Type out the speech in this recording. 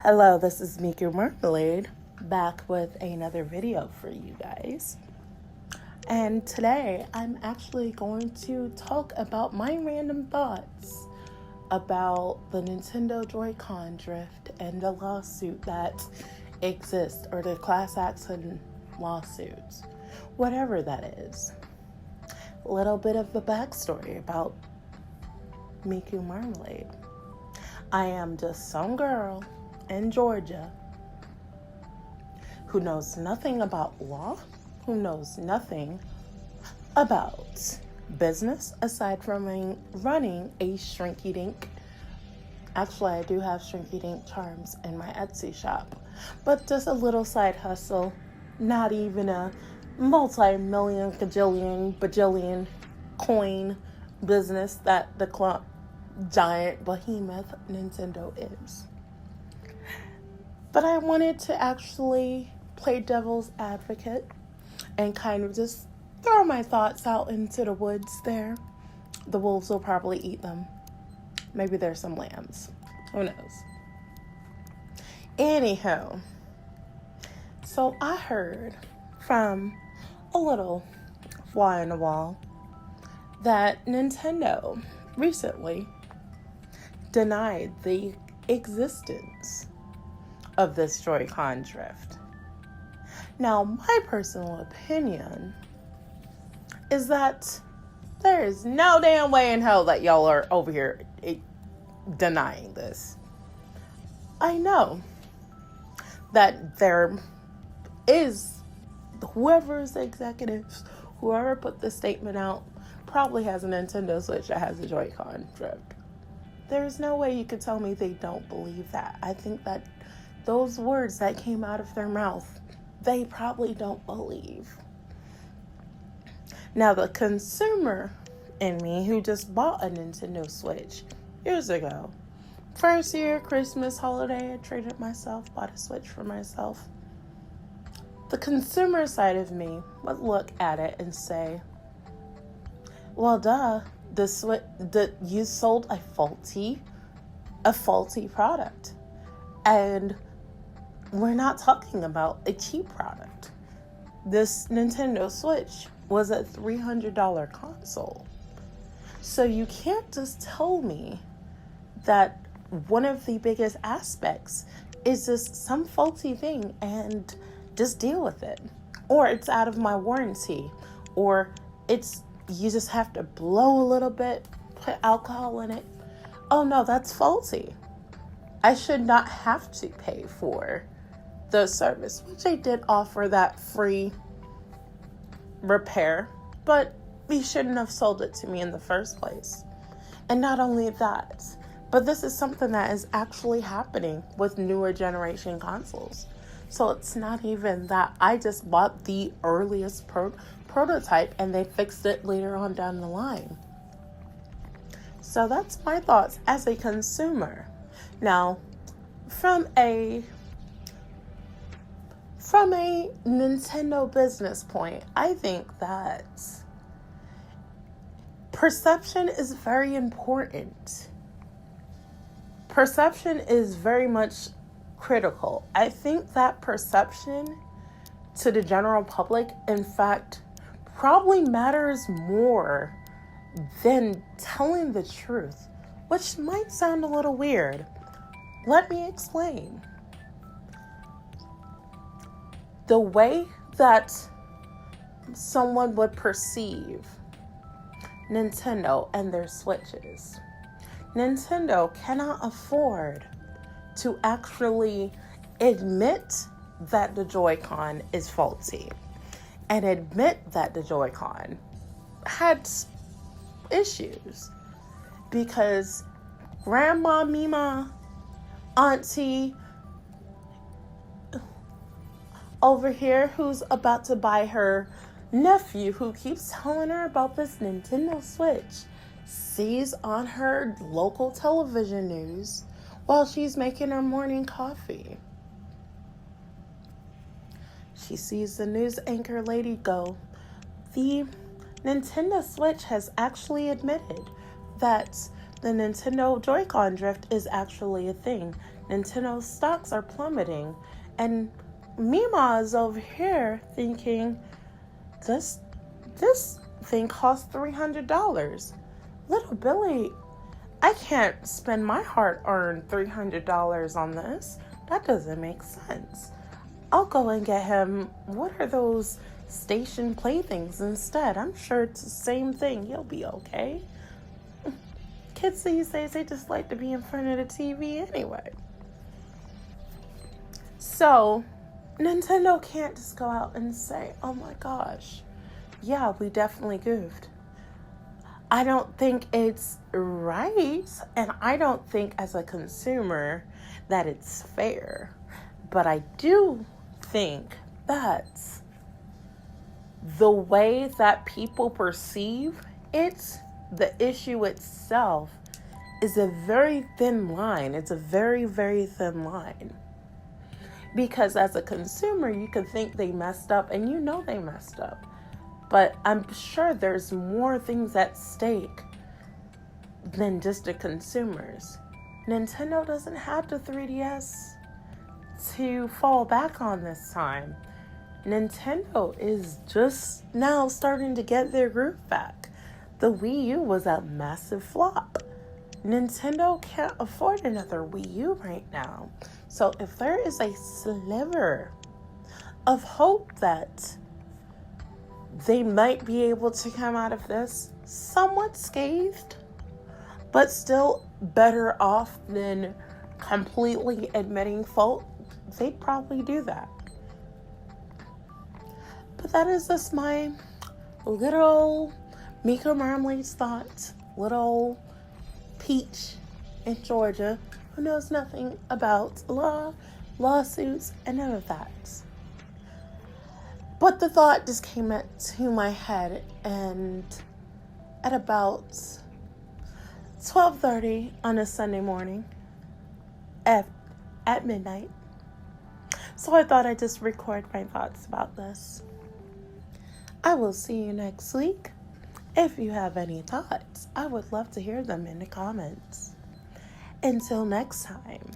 Hello, this is Miku Marmalade back with another video for you guys. And today I'm actually going to talk about my random thoughts about the Nintendo Joy-Con drift and the lawsuit that exists, or the class action lawsuits, whatever that is. A little bit of the backstory about Miku Marmalade. I am just some girl in Georgia who knows nothing about law, who knows nothing about business aside from running a shrinky dink. Actually, I do have shrinky dink charms in my Etsy shop, but just a little side hustle, not even a multi-million, gajillion, bajillion coin business that the giant behemoth Nintendo is. But I wanted to actually play devil's advocate and kind of just throw my thoughts out into the woods there. The wolves will probably eat them. Maybe there's some lambs. Who knows? Anywho, so I heard from a little fly on the wall that Nintendo recently denied the existence of this Joy-Con drift. Now, my personal opinion is that there is no damn way in hell that y'all are over here denying this. I know that there is whoever's executives, whoever put this statement out, probably has a Nintendo Switch that has a Joy-Con drift. There's no way you could tell me they don't believe that. I think that those words that came out of their mouth, they probably don't believe. Now, the consumer in me who just bought a Nintendo Switch years ago, first year, Christmas, holiday, I treated myself, bought a Switch for myself. The consumer side of me would look at it and say, well, duh, you sold a faulty product. And we're not talking about a cheap product. This Nintendo Switch was a $300 console. So you can't just tell me that one of the biggest aspects is just some faulty thing and just deal with it. Or it's out of my warranty. Or you just have to blow a little bit, put alcohol in it. Oh no, that's faulty. I should not have to pay for the service, which they did offer that free repair, but he shouldn't have sold it to me in the first place. And not only that, but this is something that is actually happening with newer generation consoles. So it's not even that I just bought the earliest prototype and they fixed it later on down the line. So that's my thoughts as a consumer. Now, from a Nintendo business point, I think that perception is very important. Perception is very much critical. I think that perception to the general public, in fact, probably matters more than telling the truth, which might sound a little weird. Let me explain. The way that someone would perceive Nintendo and their Switches, Nintendo cannot afford to actually admit that the Joy-Con is faulty and admit that the Joy-Con had issues, because Grandma Mima, Auntie over here, who's about to buy her nephew, who keeps telling her about this Nintendo Switch, sees on her local television news while she's making her morning coffee. She sees the news anchor lady go, the Nintendo Switch has actually admitted that the Nintendo Joy-Con drift is actually a thing. Nintendo stocks are plummeting. And Mima is over here thinking, this thing costs $300. Little Billy, I can't spend my hard-earned $300 on this. That doesn't make sense. I'll go and get him, what are those station playthings instead? I'm sure it's the same thing. He'll be okay. Kids these days, they just like to be in front of the TV anyway. So, Nintendo can't just go out and say, oh my gosh, yeah, we definitely goofed. I don't think it's right, and I don't think as a consumer that it's fair. But I do think that the way that people perceive it, the issue itself, is a very thin line. It's a very, very thin line. Because as a consumer, you could think they messed up, and you know they messed up. But I'm sure there's more things at stake than just the consumers. Nintendo doesn't have the 3DS to fall back on this time. Nintendo is just now starting to get their groove back. The Wii U was a massive flop. Nintendo can't afford another Wii U right now. So if there is a sliver of hope that they might be able to come out of this somewhat scathed, but still better off than completely admitting fault, they'd probably do that. But that is just my little Mika Marmalade's thought. Little Peach in Georgia who knows nothing about law, lawsuits, and none of that. But the thought just came to my head, and at about 12:30 on a Sunday morning at midnight. So I thought I'd just record my thoughts about this. I will see you next week. If you have any thoughts, I would love to hear them in the comments. Until next time.